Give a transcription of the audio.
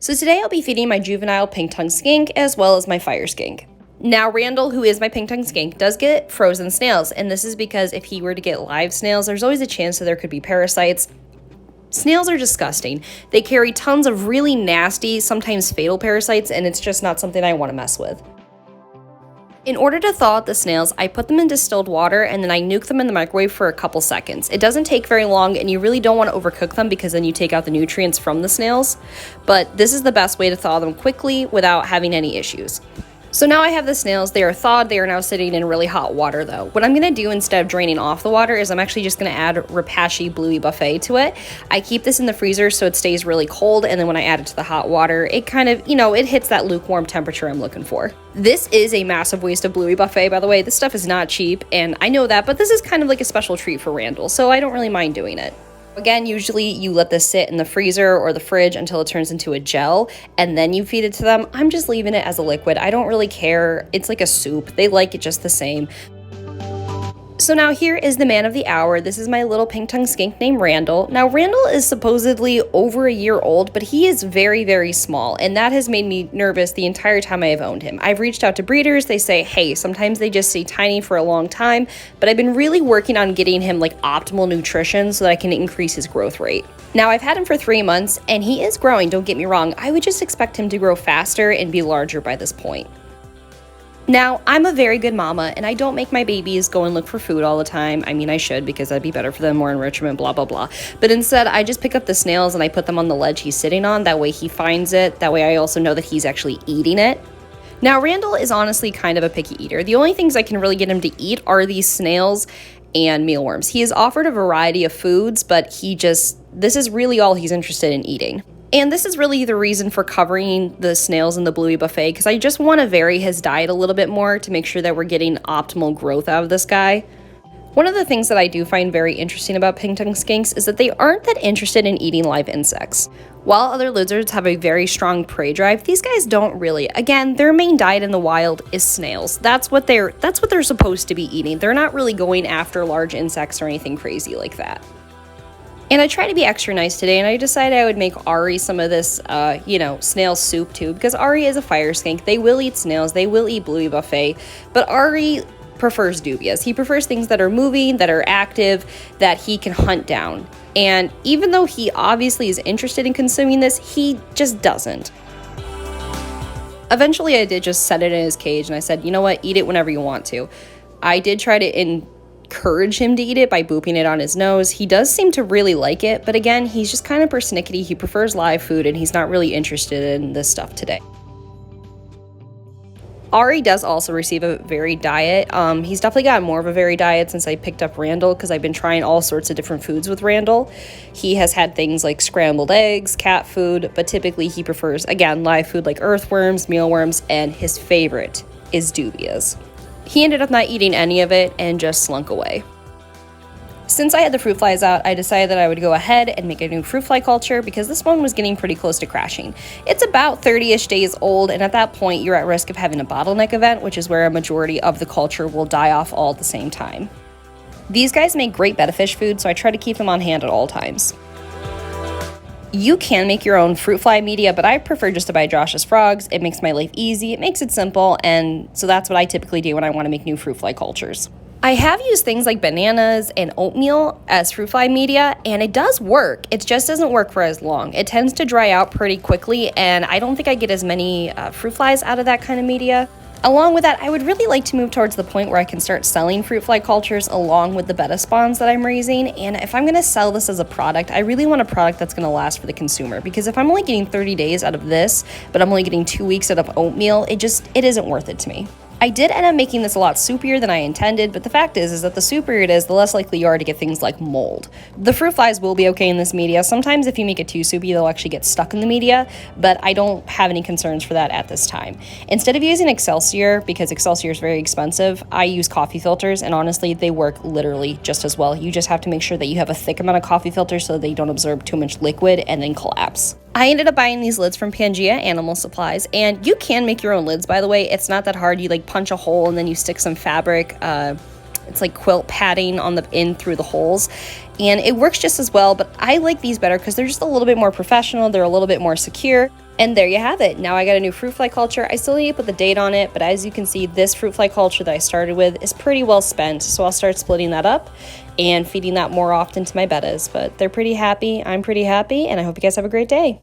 So today I'll be feeding my juvenile pink-tongued skink as well as my fire skink. Now Randall, who is my pink-tongued skink, does get frozen snails, and this is because if he were to get live snails, there's always a chance that there could be parasites. Snails are disgusting. They carry tons of really nasty, sometimes fatal parasites, and it's just not something I want to mess with. In order to thaw out the snails, I put them in distilled water and then I nuke them in the microwave for a couple seconds. It doesn't take very long and you really don't want to overcook them because then you take out the nutrients from the snails. But this is the best way to thaw them quickly without having any issues. So now I have the snails, they are thawed, they are now sitting in really hot water though. What I'm gonna do instead of draining off the water is I'm actually just gonna add Repashy Bluey Buffet to it. I keep this in the freezer so it stays really cold, and then when I add it to the hot water, it kind of, it hits that lukewarm temperature I'm looking for. This is a massive waste of Bluey Buffet, by the way. This stuff is not cheap, and I know that, but this is kind of like a special treat for Randall, so I don't really mind doing it. Again, usually you let this sit in the freezer or the fridge until it turns into a gel, and then you feed it to them. I'm just leaving it as a liquid. I don't really care. It's like a soup. They like it just the same. So now here is the man of the hour. This is my little pink-tongued skink named Randall. Now Randall is supposedly over a year old, but he is very, very small, and that has made me nervous the entire time I have owned him. I've reached out to breeders. They say, hey, sometimes they just stay tiny for a long time, but I've been really working on getting him like optimal nutrition so that I can increase his growth rate. Now I've had him for 3 months and he is growing, don't get me wrong. I would just expect him to grow faster and be larger by this point. Now, I'm a very good mama, and I don't make my babies go and look for food all the time. I mean, I should, because that'd be better for them, more enrichment, blah, blah, blah. But instead, I just pick up the snails and I put them on the ledge he's sitting on. That way he finds it. That way I also know that he's actually eating it. Now, Randall is honestly kind of a picky eater. The only things I can really get him to eat are these snails and mealworms. He is offered a variety of foods, but this is really all he's interested in eating. And this is really the reason for covering the snails in the Bluey Buffet, because I just want to vary his diet a little bit more to make sure that we're getting optimal growth out of this guy. One of the things that I do find very interesting about pink-tongued skinks is that they aren't that interested in eating live insects. While other lizards have a very strong prey drive, these guys don't really. Again, their main diet in the wild is snails. That's what they're supposed to be eating. They're not really going after large insects or anything crazy like that. And I try to be extra nice today, and I decided I would make Ari some of this, snail soup too, because Ari is a fire skink. They will eat snails, they will eat Bluey Buffet, but Ari prefers dubias. He prefers things that are moving, that are active, that he can hunt down. And even though he obviously is interested in consuming this, he just doesn't. Eventually, I did just set it in his cage, and I said, you know what, eat it whenever you want to. I did try to encourage him to eat it by booping it on his nose. He does seem to really like it, but again, he's just kind of persnickety. He prefers live food and he's not really interested in this stuff today. Ari does also receive a varied diet. He's definitely got more of a varied diet since I picked up Randall, because I've been trying all sorts of different foods with Randall. He has had things like scrambled eggs, cat food, but typically he prefers, again, live food like earthworms, mealworms, and his favorite is dubias. He ended up not eating any of it and just slunk away. Since I had the fruit flies out, I decided that I would go ahead and make a new fruit fly culture because this one was getting pretty close to crashing. It's about 30-ish days old, and at that point, you're at risk of having a bottleneck event, which is where a majority of the culture will die off all at the same time. These guys make great betta fish food, so I try to keep them on hand at all times. You can make your own fruit fly media, but I prefer just to buy Josh's frogs. It makes my life easy, it makes it simple, and so that's what I typically do when I want to make new fruit fly cultures. I have used things like bananas and oatmeal as fruit fly media, and it does work. It just doesn't work for as long. It tends to dry out pretty quickly, and I don't think I get as many fruit flies out of that kind of media. Along with that, I would really like to move towards the point where I can start selling fruit fly cultures along with the betta spawns that I'm raising. And if I'm going to sell this as a product, I really want a product that's going to last for the consumer. Because if I'm only getting 30 days out of this, but I'm only getting 2 weeks out of oatmeal, it isn't worth it to me. I did end up making this a lot soupier than I intended, but the fact is that the soupier it is, the less likely you are to get things like mold. The fruit flies will be okay in this media. Sometimes if you make it too soupy, they'll actually get stuck in the media, but I don't have any concerns for that at this time. Instead of using Excelsior, because Excelsior is very expensive, I use coffee filters, and honestly, they work literally just as well. You just have to make sure that you have a thick amount of coffee filters so they don't absorb too much liquid and then collapse. I ended up buying these lids from Pangea Animal Supplies, and you can make your own lids, by the way. It's not that hard. You punch a hole and then you stick some fabric. It's like quilt padding on the in through the holes, and it works just as well, but I like these better because they're just a little bit more professional. They're a little bit more secure. And there you have it. Now I got a new fruit fly culture. I still need to put the date on it, but as you can see, this fruit fly culture that I started with is pretty well spent. So I'll start splitting that up and feeding that more often to my bettas. But they're pretty happy. I'm pretty happy, and I hope you guys have a great day.